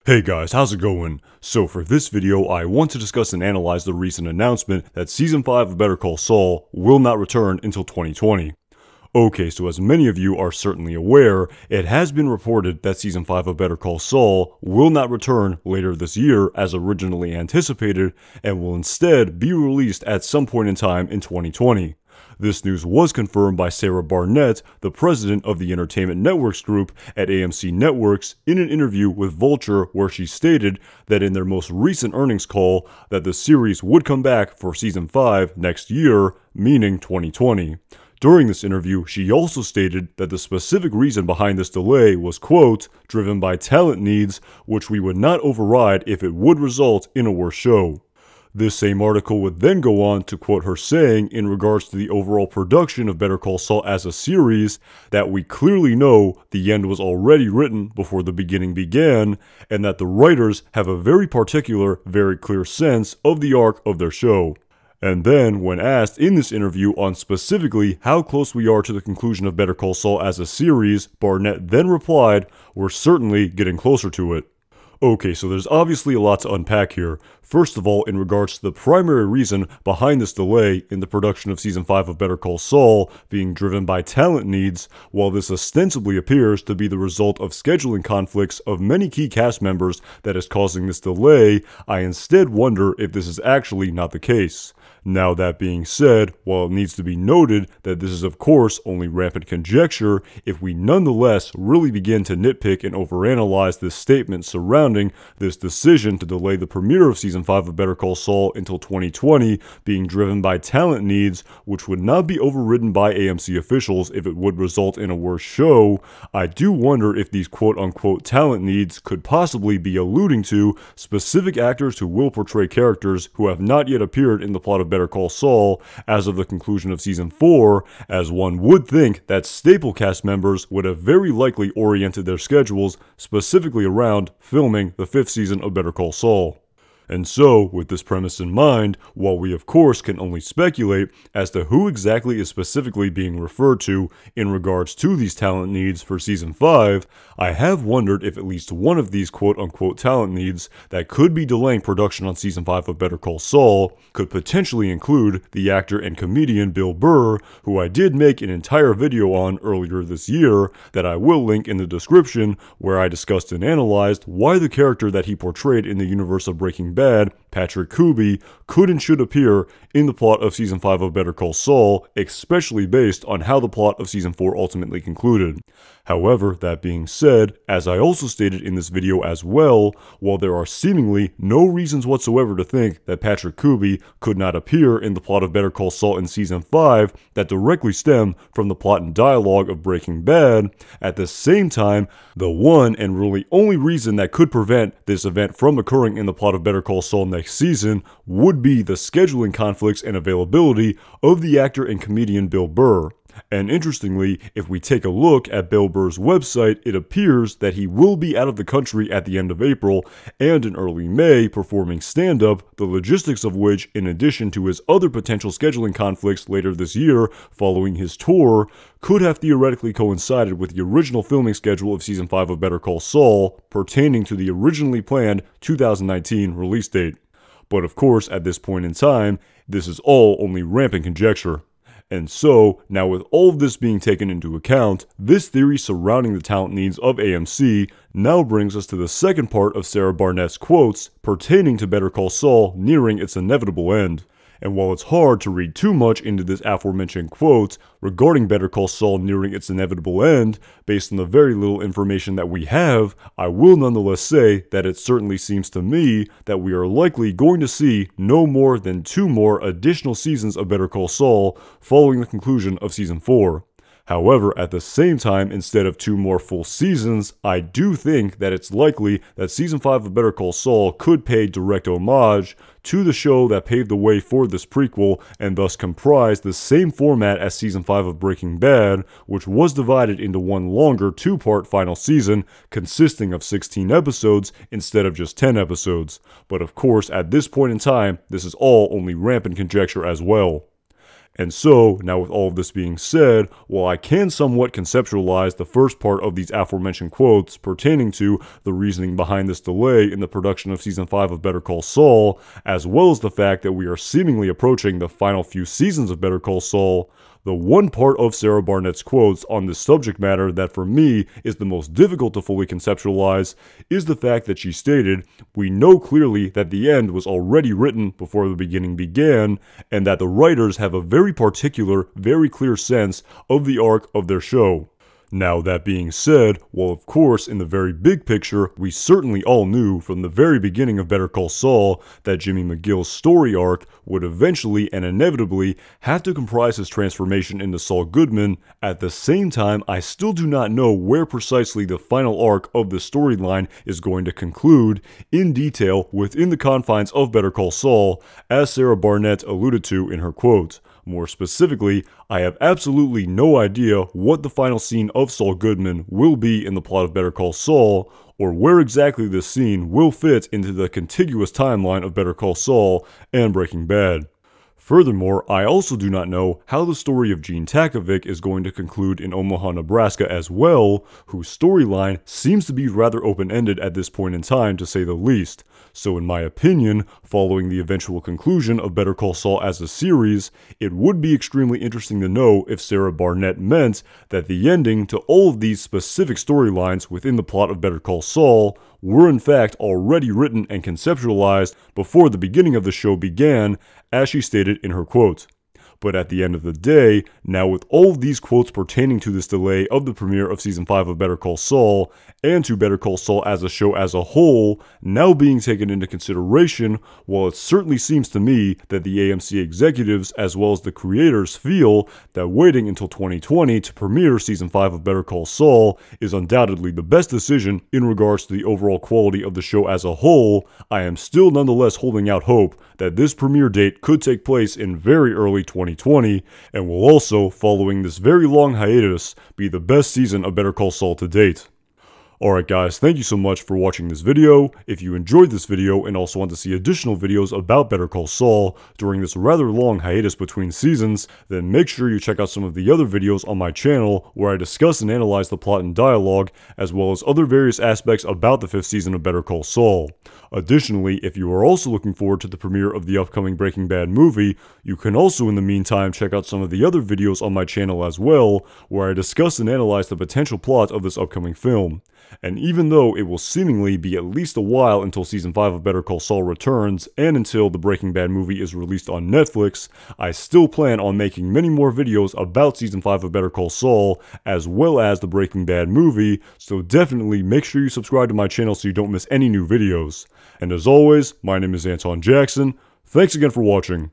Hey guys, how's it going? So for this video, I want to discuss and analyze the recent announcement that Season 5 of Better Call Saul will not return until 2020. Okay, so as many of you are certainly aware, it has been reported that Season 5 of Better Call Saul will not return later this year as originally anticipated, and will instead be released at some point in time in 2020. This news was confirmed by Sarah Barnett, the president of the Entertainment Networks Group at AMC Networks, in an interview with Vulture, where she stated that in their most recent earnings call that the series would come back for Season 5 next year, meaning 2020. During this interview, she also stated that the specific reason behind this delay was, quote, driven by talent needs, which we would not override if it would result in a worse show. This same article would then go on to quote her saying in regards to the overall production of Better Call Saul as a series that we clearly know the end was already written before the beginning began, and that the writers have a very particular, very clear sense of the arc of their show. And then, when asked in this interview on specifically how close we are to the conclusion of Better Call Saul as a series, Barnett then replied, "We're certainly getting closer to it." Okay, so there's obviously a lot to unpack here. First of all, in regards to the primary reason behind this delay in the production of Season 5 of Better Call Saul being driven by talent needs, while this ostensibly appears to be the result of scheduling conflicts of many key cast members that is causing this delay, I instead wonder if this is actually not the case. Now that being said, while it needs to be noted that this is of course only rampant conjecture, if we nonetheless really begin to nitpick and overanalyze this statement surrounding this decision to delay the premiere of Season 5 of Better Call Saul until 2020 being driven by talent needs, which would not be overridden by AMC officials if it would result in a worse show, I do wonder if these quote-unquote talent needs could possibly be alluding to specific actors who will portray characters who have not yet appeared in the plot of Better Call Saul as of the conclusion of Season 4, as one would think that staple cast members would have very likely oriented their schedules specifically around filming the 5th season of Better Call Saul. And so, with this premise in mind, while we of course can only speculate as to who exactly is specifically being referred to in regards to these talent needs for Season 5, I have wondered if at least one of these quote-unquote talent needs that could be delaying production on Season 5 of Better Call Saul could potentially include the actor and comedian Bill Burr, who I did make an entire video on earlier this year that I will link in the description, where I discussed and analyzed why the character that he portrayed in the universe of Breaking Bad, Patrick Kuby, could and should appear in the plot of Season 5 of Better Call Saul, especially based on how the plot of Season 4 ultimately concluded. However, that being said, as I also stated in this video as well, while there are seemingly no reasons whatsoever to think that Patrick Kuby could not appear in the plot of Better Call Saul in Season 5 that directly stem from the plot and dialogue of Breaking Bad, at the same time, the one and really only reason that could prevent this event from occurring in the plot of Better Call Saul next season would be the scheduling conflicts and availability of the actor and comedian Bill Burr. And interestingly, if we take a look at Bill Burr's website, it appears that he will be out of the country at the end of April and in early May performing stand-up, the logistics of which, in addition to his other potential scheduling conflicts later this year following his tour, could have theoretically coincided with the original filming schedule of Season 5 of Better Call Saul, pertaining to the originally planned 2019 release date. But of course, at this point in time, this is all only rampant conjecture. And so, now with all of this being taken into account, this theory surrounding the talent needs of AMC now brings us to the second part of Sarah Barnett's quotes pertaining to Better Call Saul nearing its inevitable end. And while it's hard to read too much into this aforementioned quote regarding Better Call Saul nearing its inevitable end, based on the very little information that we have, I will nonetheless say that it certainly seems to me that we are likely going to see no more than 2 more additional seasons of Better Call Saul following the conclusion of Season 4. However, at the same time, instead of 2 more full seasons, I do think that it's likely that Season 5 of Better Call Saul could pay direct homage to the show that paved the way for this prequel and thus comprise the same format as Season 5 of Breaking Bad, which was divided into one longer 2-part final season consisting of 16 episodes instead of just 10 episodes. But of course, at this point in time, this is all only rampant conjecture as well. And so, now with all of this being said, while I can somewhat conceptualize the first part of these aforementioned quotes pertaining to the reasoning behind this delay in the production of Season 5 of Better Call Saul, as well as the fact that we are seemingly approaching the final few seasons of Better Call Saul, the one part of Sarah Barnett's quotes on this subject matter that for me is the most difficult to fully conceptualize is the fact that she stated, "We know clearly that the end was already written before the beginning began, and that the writers have a very particular, very clear sense of the arc of their show." Now, that being said, while of course in the very big picture, we certainly all knew from the very beginning of Better Call Saul that Jimmy McGill's story arc would eventually and inevitably have to comprise his transformation into Saul Goodman, at the same time I still do not know where precisely the final arc of the storyline is going to conclude in detail within the confines of Better Call Saul, as Sarah Barnett alluded to in her quote. More specifically, I have absolutely no idea what the final scene of Saul Goodman will be in the plot of Better Call Saul, or where exactly this scene will fit into the contiguous timeline of Better Call Saul and Breaking Bad. Furthermore, I also do not know how the story of Gene Takovic is going to conclude in Omaha, Nebraska as well, whose storyline seems to be rather open-ended at this point in time, to say the least. So in my opinion, following the eventual conclusion of Better Call Saul as a series, it would be extremely interesting to know if Sarah Barnett meant that the ending to all of these specific storylines within the plot of Better Call Saul were in fact already written and conceptualized before the beginning of the show began, as she stated in her quote. But at the end of the day, now with all of these quotes pertaining to this delay of the premiere of Season 5 of Better Call Saul, and to Better Call Saul as a show as a whole, now being taken into consideration, while it certainly seems to me that the AMC executives as well as the creators feel that waiting until 2020 to premiere Season 5 of Better Call Saul is undoubtedly the best decision in regards to the overall quality of the show as a whole, I am still nonetheless holding out hope that this premiere date could take place in very early 2020, and will also, following this very long hiatus, be the best season of Better Call Saul to date. Alright guys, thank you so much for watching this video. If you enjoyed this video and also want to see additional videos about Better Call Saul during this rather long hiatus between seasons, then make sure you check out some of the other videos on my channel where I discuss and analyze the plot and dialogue, as well as other various aspects about the 5th season of Better Call Saul. Additionally, if you are also looking forward to the premiere of the upcoming Breaking Bad movie, you can also in the meantime check out some of the other videos on my channel as well, where I discuss and analyze the potential plot of this upcoming film. And even though it will seemingly be at least a while until Season 5 of Better Call Saul returns, and until the Breaking Bad movie is released on Netflix, I still plan on making many more videos about Season 5 of Better Call Saul, as well as the Breaking Bad movie, so definitely make sure you subscribe to my channel so you don't miss any new videos. And as always, my name is Anton Jackson. Thanks again for watching.